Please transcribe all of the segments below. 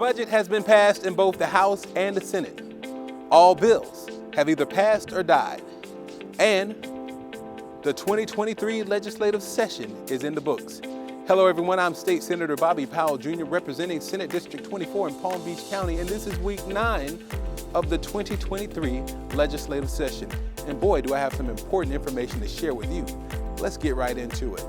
budget has been passed in both the House and the Senate. All bills have either passed or died. And the 2023 legislative session is in the books. Hello everyone, I'm State Senator Bobby Powell Jr. representing Senate District 24 in Palm Beach County, and this is week 9 of the 2023 legislative session. And boy, do I have some important information to share with you. Let's get right into it.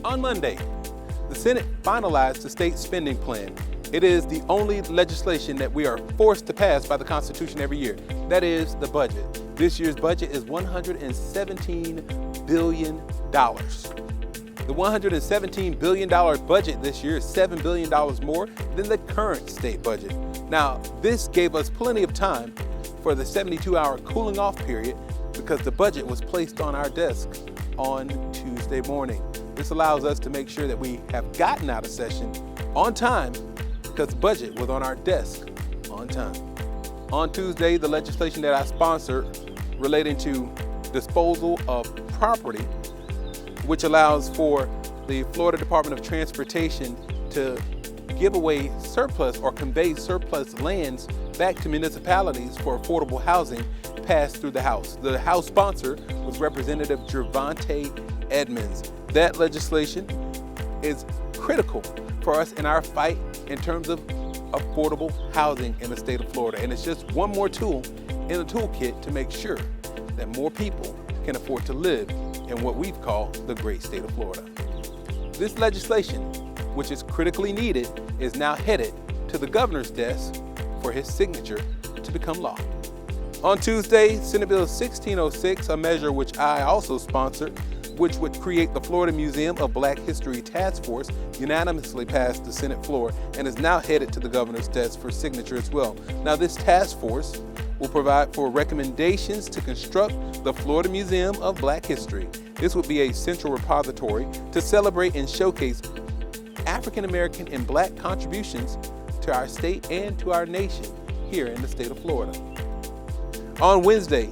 On Monday, the Senate finalized the state spending plan. It is the only legislation that we are forced to pass by the Constitution every year. That is the budget. This year's budget is $117 billion. The $117 billion budget this year is $7 billion more than the current state budget. Now, this gave us plenty of time for the 72-hour cooling off period because the budget was placed on our desk on Tuesday morning. This allows us to make sure that we have gotten out of session on time because the budget was on our desk on time. On Tuesday, the legislation that I sponsored relating to disposal of property, which allows for the Florida Department of Transportation to give away surplus or convey surplus lands back to municipalities for affordable housing, passed through the House. The House sponsor was Representative Gervonta Edmonds. That legislation is critical for us in our fight in terms of affordable housing in the state of Florida. And it's just one more tool in the toolkit to make sure that more people can afford to live in what we've called the great state of Florida. This legislation, which is critically needed, is now headed to the governor's desk for his signature to become law. On Tuesday, Senate Bill 1606, a measure which I also sponsored, which would create the Florida Museum of Black History Task Force, unanimously passed the Senate floor and is now headed to the governor's desk for signature as well. Now, this task force will provide for recommendations to construct the Florida Museum of Black History. This would be a central repository to celebrate and showcase African-American and Black contributions to our state and to our nation here in the state of Florida. On Wednesday,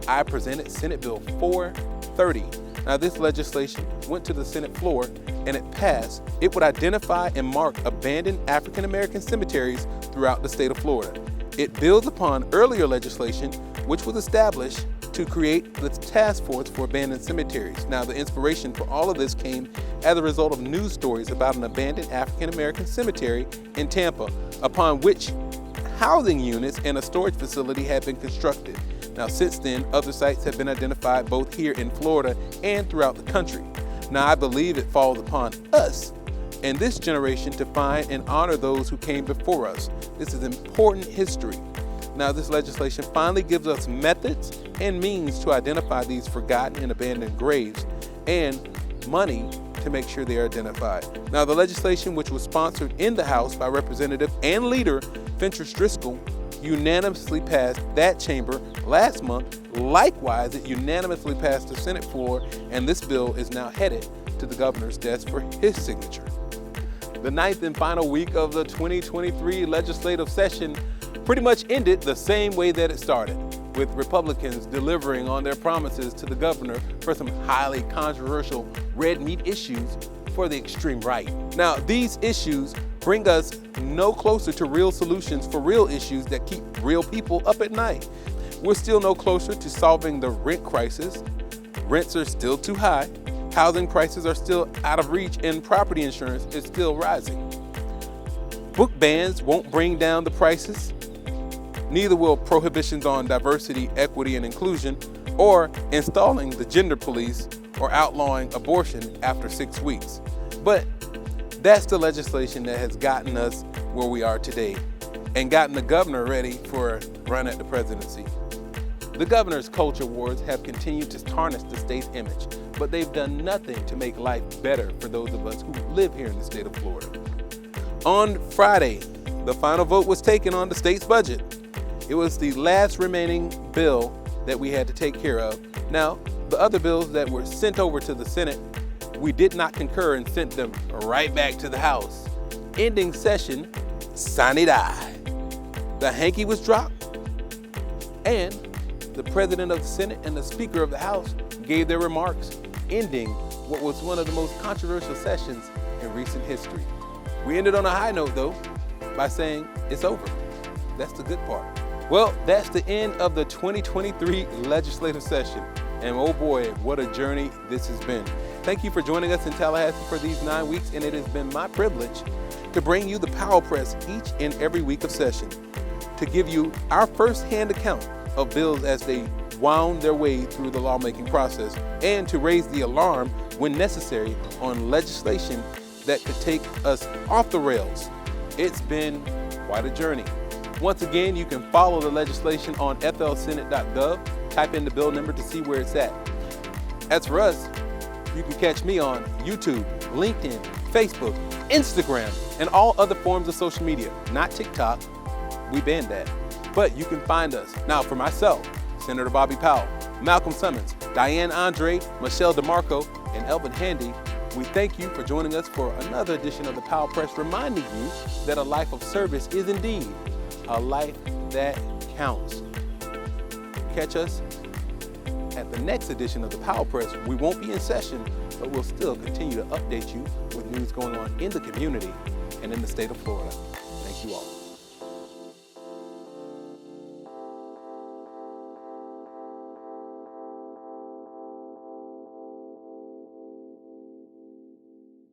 I presented Senate Bill 430. Now, this legislation went to the Senate floor and it passed. It would identify and mark abandoned African-American cemeteries throughout the state of Florida. It builds upon earlier legislation which was established to create the task force for abandoned cemeteries. Now, the inspiration for all of this came as a result of news stories about an abandoned African-American cemetery in Tampa, upon which housing units and a storage facility had been constructed. Now, since then, other sites have been identified both here in Florida and throughout the country. Now, I believe it falls upon us and this generation to find and honor those who came before us. This is important history. Now, this legislation finally gives us methods and means to identify these forgotten and abandoned graves and money to make sure they are identified. Now, the legislation, which was sponsored in the House by Representative and Leader Fentress Driscoll, unanimously passed that chamber last month. Likewise, it unanimously passed the Senate floor, and this bill is now headed to the governor's desk for his signature. The 9th and final week of the 2023 legislative session pretty much ended the same way that it started, with Republicans delivering on their promises to the governor for some highly controversial red meat issues for the extreme right. Now, these issues bring us no closer to real solutions for real issues that keep real people up at night. We're still no closer to solving the rent crisis. Rents are still too high. Housing prices are still out of reach, and property insurance is still rising. Book bans won't bring down the prices. Neither will prohibitions on diversity, equity, and inclusion, or installing the gender police or outlawing abortion after 6 weeks. But that's the legislation that has gotten us where we are today and gotten the governor ready for a run at the presidency. The governor's culture wars have continued to tarnish the state's image, but they've done nothing to make life better for those of us who live here in the state of Florida. On Friday, the final vote was taken on the state's budget. It was the last remaining bill that we had to take care of. Now, the other bills that were sent over to the Senate, we did not concur and sent them right back to the House. Ending session, sine die. The hanky was dropped and the President of the Senate and the Speaker of the House gave their remarks, ending what was one of the most controversial sessions in recent history. We ended on a high note, though, by saying it's over. That's the good part. Well, that's the end of the 2023 legislative session. And oh boy, what a journey this has been. Thank you for joining us in Tallahassee for these 9 weeks, and it has been my privilege to bring you the Powell Press each and every week of session, to give you our first-hand account of bills as they wound their way through the lawmaking process, and to raise the alarm when necessary on legislation that could take us off the rails. It's been quite a journey. Once again, you can follow the legislation on flsenate.gov. Type in the bill number to see where it's at. As for us, you can catch me on YouTube, LinkedIn, Facebook, Instagram, and all other forms of social media. Not TikTok, we banned that. But you can find us. Now for myself, Senator Bobby Powell, Malcolm Summons, Diane Andre, Michelle DeMarco, and Elvin Handy, we thank you for joining us for another edition of the Powell Press, reminding you that a life of service is indeed a life that counts. Catch us at the next edition of the Powell Press. We won't be in session, but we'll still continue to update you with news going on in the community and in the state of Florida. Thank you all.